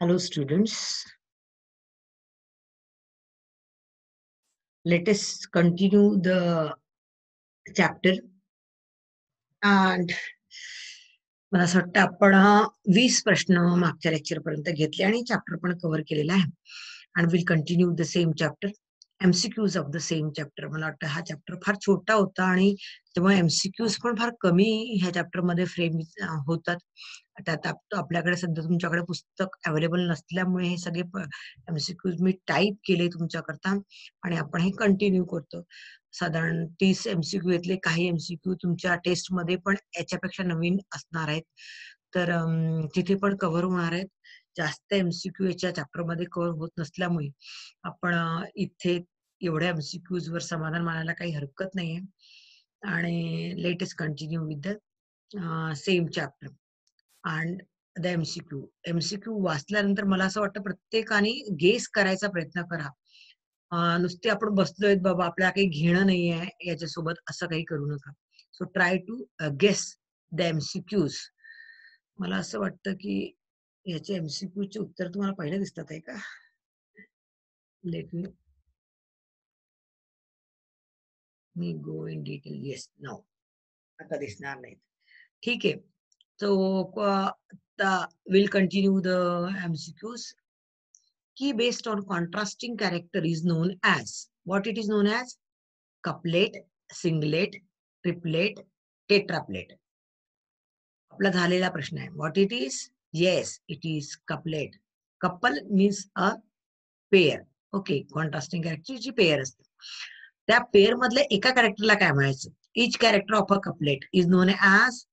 Hello, students. Let us continue the chapter. And मला असं वाटतं आपण 20 प्रश्न मागच्या लेक्चर पर्यंत घेतले आणि चॅप्टर पण कव्हर केलेला आहे. आणि will continue the same chapter. MCQs of the same chapter. मला वाटतं हा चॅप्टर फार छोटा होता आणि त्यामुळे एमसीक्यूज पण फार कमी ह्या चॅप्टर मध्ये फ्रेम होतात. त्यात आपल्याकडे सध्या तुमच्याकडे पुस्तक अवेलेबल नसल्यामुळे हे सगळे एमसीक्यूज मी टाईप केले तुमच्याकरता आणि आपण हे कंटिन्यू करतो. साधारण 30 एमसीक्यू येतले, काही एमसीक्यू तुमच्या टेस्ट मध्ये पण याच्यापेक्षा नवीन असणार आहेत. तर तिथे पण कव्हर होणार आहेत. जास्त एमसीक्यू याच्या चॅप्टर मध्ये कव्हर होत नसल्यामुळे आपण इथे एवढ्या एमसीक्यूज वर समाधान मानायला काही हरकत नाहीये. आणि latest continue with the same chapter and the MCQ. MCQ वाचल्यानंतर मला असं वाटतं प्रत्येकाने गेस करायचा प्रयत्न करा. नुसते आपण बसलोय बाबा आपल्याला काही घेणं नाहीये याच्यासोबत, असं काही करू नका. So try to guess the MCQs. मला असं वाटतं की याचे एमसीक्यूचे उत्तर तुम्हाला पहिले दिसतात आहे का? Let me go in detail. Yes, नाव आता दिसणार नाहीत. ठीक आहे. So will continue the MCQs. Key based on contrasting character is known as. What it is known as? Couplet, singlet, triplet, tetraplet. आपला झालेला प्रश्न आहे. What it is? Yes, it is couplet. Couple means a pair. Okay, contrasting character ची pair असते. त्या pair मधल्या एका कॅरेक्टरला काय म्हणायचं? Each character of a couplet is known as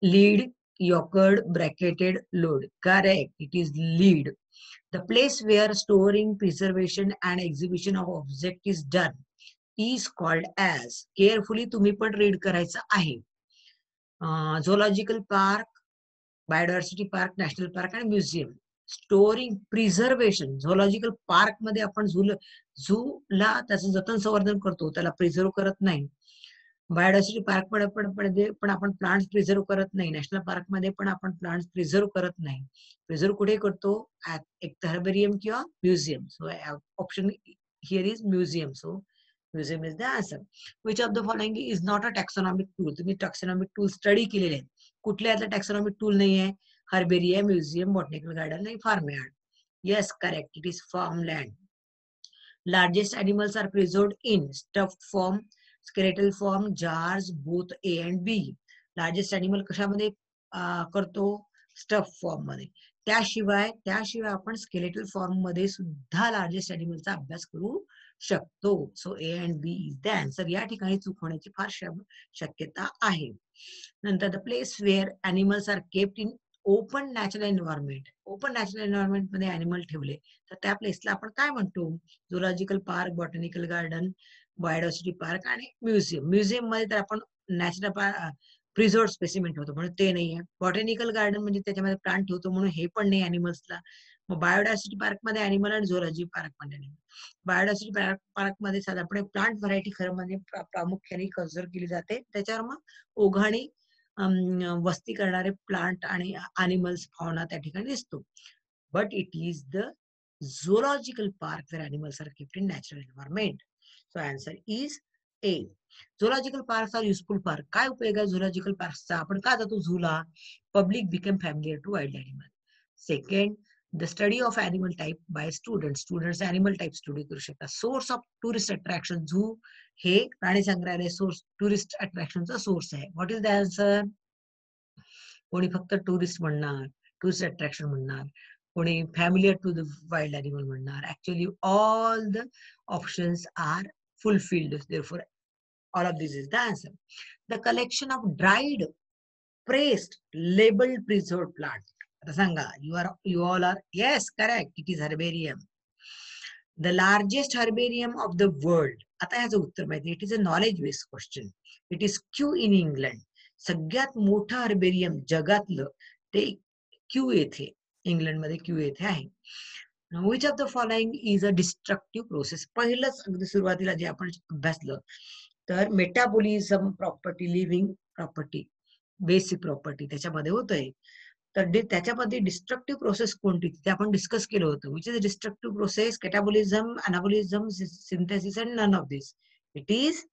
lead, yokered, bracketed, load. Correct. It is lead. The place where storing, preservation and exhibition of object is done is called as. Carefully तुम्ही पण read करायचं आहे. Zoological park, biodiversity park, national park आणि museum. Storing, preservation. Zoological park मध्ये आपण झूला त्याचं जतन संवर्धन करतो, त्याला प्रिझर्व करत नाही. बायोडायव्हर्सिटी पार्क मध्ये पण आपण प्लांट्स प्रिझर्व करत नाही. नॅशनल पार्क मध्ये पण आपण प्लांट्स प्रिझर्व करत नाही. प्रिझर्व कुठे करतो? एक हर्बेरियम किंवा museum. So option here is museum. So museum is the answer. Which of the following is not a taxonomic tool? तुम्ही टॅक्सॉनॉमिक टूल स्टडी केलेले आहेत. कुठल्या टॅक्सॉनॉमिक टूल नाही आहे? हर्बेरियम, म्युझियम, बॉटनिकल गार्डन आणि farmyard. Yes, correct. It is farmland. Largest animals are preserved in stuffed form, skeletal form, jars, both A and B. Largest animal कशामध्ये करतो? Stuff form मध्ये. त्याशिवाय आपण स्केलेटल फॉर्म मध्ये सुद्धा लार्जेस्ट अॅनिमलचा अभ्यास करू शकतो. So A and B is the answer. या ठिकाणी चूक होण्याची फार शक्यता आहे. नंतर the place where animals are kept in open natural environment. Open natural environment मध्ये अॅनिमल ठेवले तर त्या प्लेसला आपण काय म्हणतो? Zoological park, botanical garden, biodiversity park आणि म्युझियम. म्युझियम मध्ये तर आपण नॅचरल प्रिझर्व स्पेसिमेन ठेवतो म्हणून ते नाहीये. बॉटॅनिकल गार्डन म्हणजे त्याच्यामध्ये प्लांट ठेवतो म्हणून हे पण नाही अॅनिमल्सला. मग बायोडायव्हर्सिटी पार्क मध्ये अॅनिमल आणि झुलॉजी पार्क मध्ये अॅनिमल. बायोडायव्हर्सिटी पार्क मध्ये साधारणपणे प्लांट व्हरायटी खरं म्हणजे प्रामुख्याने कन्झर्व केली जाते. त्याच्यावर मग ओघाणी वस्ती करणारे प्लांट आणि अॅनिमल्स फाउना त्या ठिकाणी दिसतो. But it is the zoological park where animals are kept in natural environment. So answer is A. Zoological parks are useful park. काय उपयोग आहे zoological parksचा? आपण का जातो झूला? Public become familiar to wild animal. Second, the study of animal type by students. Students animal type study करू शकतात. Source of tourist attraction. Zoo हे प्राणी संग्रहालय सोर्स टुरिस्ट अट्रॅक्शनचा सोर्स आहे. What is the answer? कोणी फक्त टुरिस्ट म्हणणार, टुरिस्ट अट्रॅक्शन म्हणणार, कोणी familiar to the wild animal म्हणणार. Actually all the options are fulfilled. Therefore, all of this is the answer. The collection of dried, pressed, labeled, preserved plants. आता सांगा, you all are, yes, correct. It is herbarium. The largest herbarium of the world. आता ह्याचं उत्तर माहिती. It is a knowledge based question. It is Kew in England. सगळ्यात मोठं herbarium जगातलं ते क्यू येथे, इंग्लंडमध्ये क्यू येथे आहे. Which of the following is a destructive process? पहिलंच अगदी सुरुवातीला जे आपण अभ्यासलं तर metabolism property, living property, basic property त्याच्यामध्ये होतंय. तर त्याच्यामध्ये डिस्ट्रक्टिव्ह प्रोसेस कोणती ते आपण डिस्कस केलं होतं. Which is destructive process, catabolism, anabolism, synthesis and none of this. It is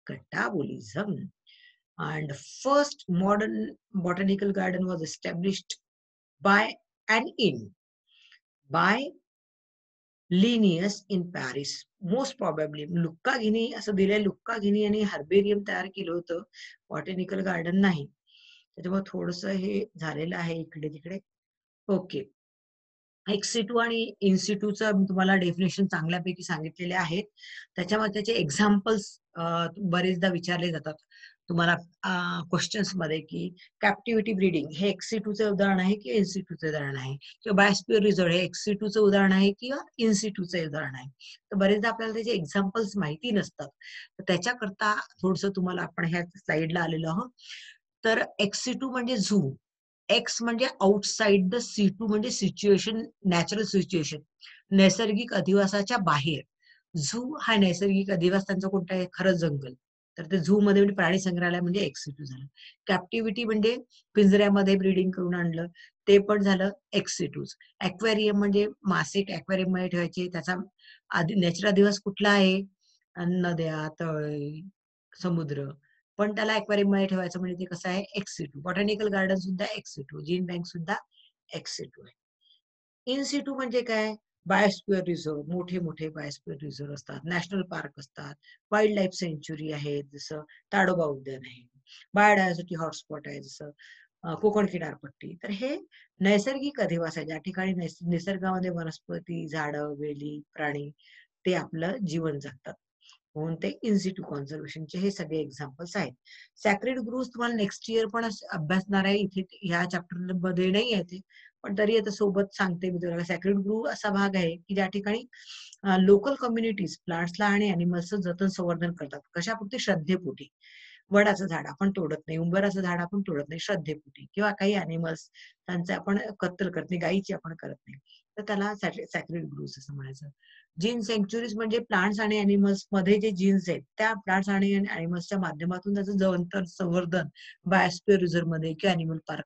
catabolism. And first modern botanical garden was established by and in by Linnaeus in Paris. Most probably Lucca guinea असं दिलंय, लुक्का guinea आणि herbarium तयार केलं होतं, botanical garden नाही. त्याच्यामुळे थोडस हे झालेलं आहे इकडे तिकडे. ओके, एक्सिटू आणि इन्सिटूचं मी तुम्हाला डेफिनेशन चांगल्यापैकी सांगितलेले आहेत. त्याच्यामध्ये त्याचे एक्झाम्पल्स बरेचदा विचारले जातात तुम्हाला क्वेश्चन्स मध्ये, की कॅप्टिव्हिटी ब्रीडिंग हे एक्सिटूचं उदाहरण आहे की इन्सिटूचं उदाहरण आहे, किंवा बायोस्फिअर रिझर्व हे एक्सिटूचं उदाहरण आहे किंवा इन्सिटूचं उदाहरण आहे. तर बरेचदा आपल्याला त्याचे एक्झाम्पल्स माहिती नसतात. तर त्याच्याकरता थोडस तुम्हाला आपण ह्या स्लाइडला आलेलो आहोत. तर एक्सिटू म्हणजे झू, एक्स म्हणजे आउटसाइड द सी2 म्हणजे सिच्युएशन, नॅचरल सिच्युएशन, नैसर्गिक अधिवासाच्या बाहेर. झू हा नैसर्गिक अधिवास त्यांचा कोणता आहे, खरं जंगल. तर ते झू मध्ये म्हणजे प्राणी संग्रहालय म्हणजे एक्सिटू झालं. कॅप्टिव्हिटी म्हणजे पिंजऱ्यामध्ये ब्रीडिंग करून आणलं, ते पण झालं एक्सिटूज. ॲक्वेरियम म्हणजे मासे ॲक्वेरियम मध्ये ठेवायचे, त्याचा नॅचरल अधिवास कुठला आहे, नद्या, तळे, समुद्र, पण त्याला ॲक्वेरियम मध्ये ठेवायचं म्हणजे ते कसं आहे, एक्सिटू. बॉटॅनिकल गार्डन सुद्धा एक्सिटू, जीन बँक सुद्धा एक्सिटू आहे. इन सिटू म्हणजे काय, बायोस्फिअर रिझर्व, मोठे मोठे बायोस्फिअर रिझर्व असतात, नॅशनल पार्क असतात, वाईल्ड लाईफ सेंच्युरी आहे, जसं ताडोबा उद्यान आहे, बायोडायव्हर्सिटी हॉटस्पॉट आहे जसं कोकण किनारपट्टी. तर हे नैसर्गिक अधिवास आहे, ज्या ठिकाणी निसर्गामध्ये वनस्पती, झाडं, वेली, प्राणी ते आपलं जीवन जगतात, म्हणून ते इन्सिटू कॉन्झर्वेशनचे हे सगळे एक्झाम्पल्स आहेत. सॅक्रेड ग्रूव्स तुम्हाला नेक्स्ट इयर पण अभ्यासणार आहे, इथे ह्या चॅप्टर मध्ये नाही आहे ते, पण तरी आता सोबत सांगते मी तुम्हाला. सॅक्रेड ग्रूव्ह असा भाग आहे की ज्या ठिकाणी लोकल कम्युनिटीज प्लांट्सला आणि अॅनिमल्सचं जतन संवर्धन करतात. कशापुरती, श्रद्धेपोटी. वडाचं झाड आपण तोडत नाही, उंबराचं झाड आपण तोडत नाही, श्रद्धेपोटी. किंवा काही अॅनिमल्स त्यांचे आपण कत्तल करत नाही, गायीची आपण करत नाही, तर त्याला सॅक्रेड ग्रूव्स असं म्हणायचं. जीन सँक्च्युरीज म्हणजे प्लांट्स आणि अॅनिमल्स मध्ये जे जीन्स आहेत त्या प्लांट्स आणि अॅनिमल्सच्या माध्यमातून त्याचं जतन संवर्धन बायोस्फिअर रिझर्व मध्ये किंवा अॅनिमल पार्क,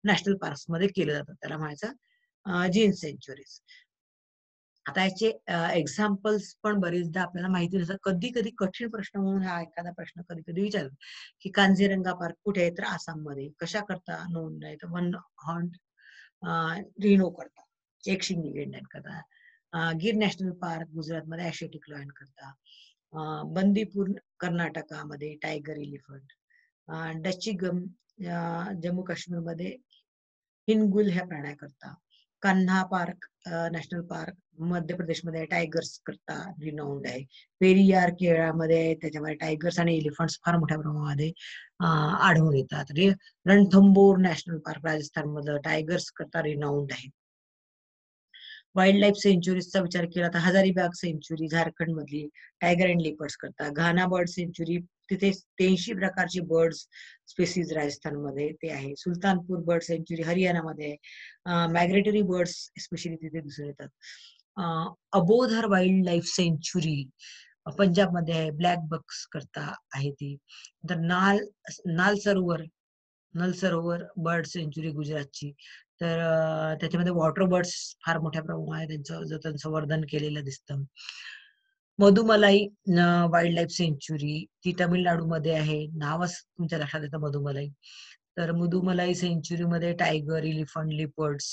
नॅशनल पार्क मध्ये केलं जातं, त्याला म्हणायचं जीन सँक्च्युरीज. आता याचे एक्झाम्पल्स पण बरेचदा आपल्याला माहिती नसतात. कधी कधी कठीण प्रश्न म्हणून हा एखादा प्रश्न कधी कधी विचारतो की कांझीरंगा पार्क कुठे आहे, तर आसाममध्ये. कशा करता नोंद आहे, तर वन हॉर्न रिनो करता, एक शिंगी गेंड्यां करता. गिर नॅशनल पार्क गुजरातमध्ये ॲशियाटिक लॉयन करता. बंदीपूर कर्नाटकामध्ये टायगर एलिफंट. डच्चिगम जम्मू काश्मीरमध्ये हिनगुल ह्या प्राण्याकरता. कान्हा पार्क नॅशनल पार्क मध्य प्रदेशमध्ये टायगर्स करता रिनाऊंड आहे. पेरियार केरळमध्ये आहे, त्याच्यामध्ये टायगर्स आणि एलिफंट्स फार मोठ्या प्रमाणामध्ये आढळून येतात. रणथंबोर नॅशनल पार्क राजस्थान मधलं टायगर्स करता रिनाऊंड आहे. वाईल्ड लाईफ सेंच्युरीजचा विचार केला तर हजारीबाग सेंच्युरी झारखंड मधली टायगर अँड लिपर्ड्स करता. घाना बर्ड सेंच्युरी, तिथे 83 प्रकारचे बर्ड्स स्पेसीज राजस्थानमध्ये ते आहे. सुलतानपूर बर्ड सेंच्युरी हरियाणामध्ये आहे. मायग्रेटरी बर्ड्स स्पेशली तिथे दिसून येतात. अबोधर वाईल्ड लाईफ सेंच्युरी पंजाबमध्ये आहे, ब्लॅक बक्स करता आहे ती. तर नाल सरोवर बर्ड सेंच्युरी गुजरातची. तर त्याच्यामध्ये वॉटर बर्ड्स फार मोठ्या प्रमाणात त्यांचं जतन संवर्धन केलेलं दिसतं. मधुमलाई वाईल्ड लाईफ सेंच्युरी ती तामिळनाडूमध्ये आहे, नावच तुमच्या लक्षात येतं मधुमलाई. तर मधुमलाई सेंच्युरी मध्ये टायगर, एलिफंट, लिपर्ड्स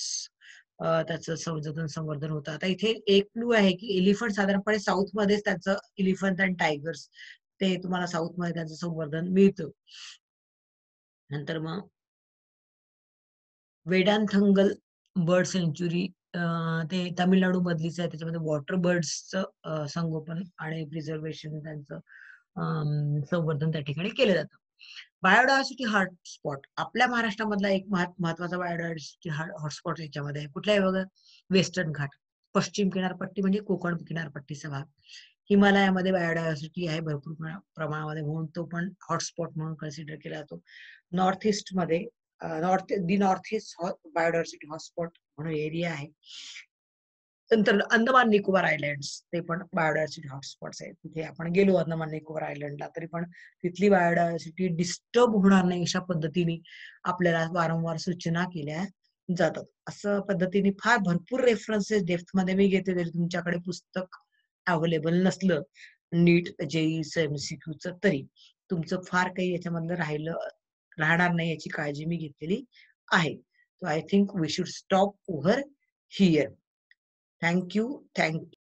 त्याचं जतन संवर्धन होतं. आता इथे एक क्लू आहे की एलिफंट साधारणपणे साऊथ मध्येच त्याचं, एलिफंट अँड टायगर्स ते तुम्हाला साऊथ मध्ये त्याचं संवर्धन मिळतं. नंतर मग वेडांथंगल बर्ड सेंच्युरी ते तामिळनाडू मधलीच आहे, त्याच्यामध्ये वॉटर बर्ड्सचं संगोपन आणि प्रिझर्वेशन त्यांचं संवर्धन त्या ठिकाणी केलं जातं. बायोडायव्हर्सिटी हॉटस्पॉट आपल्या महाराष्ट्रामधला एक महत्वाचा बायोडायव्हर्सिटी हॉटस्पॉट याच्यामध्ये आहे. कुठला आहे बघा, वेस्टर्न घाट. पश्चिम किनारपट्टी म्हणजे कोकण किनारपट्टीचा भाग. हिमालयामध्ये बायोडायव्हर्सिटी आहे भरपूर प्रमाणामध्ये, म्हणून तो पण हॉटस्पॉट म्हणून कन्सिडर केला जातो. नॉर्थ ईस्ट मध्ये नॉर्थ ईस्ट बायोडायव्हर्सिटी हॉटस्पॉट म्हणून एरिया आहे. नंतर अंदमान निकोबार आयलँड्स ते पण बायोडायव्हर्सिटी हॉटस्पॉट्स आहेत. तिथे आपण गेलो अंदमान निकोबार आयलंडला तरी पण तिथली बायोडायव्हर्सिटी डिस्टर्ब होणार नाही अशा पद्धतीने आपल्याला वारंवार सूचना केल्या जातात. असं पद्धतीने फार भरपूर रेफरन्सेस डेप्थमध्ये मी घेते, जरी तुमच्याकडे पुस्तक अवेलेबल नसलं नीट जेईचं एमसीक्यूचं, तरी तुमचं फार काही याच्यामधलं राहणार नाही याची काळजी मी घेतलेली आहे. So I think we should stop over here. Thank you.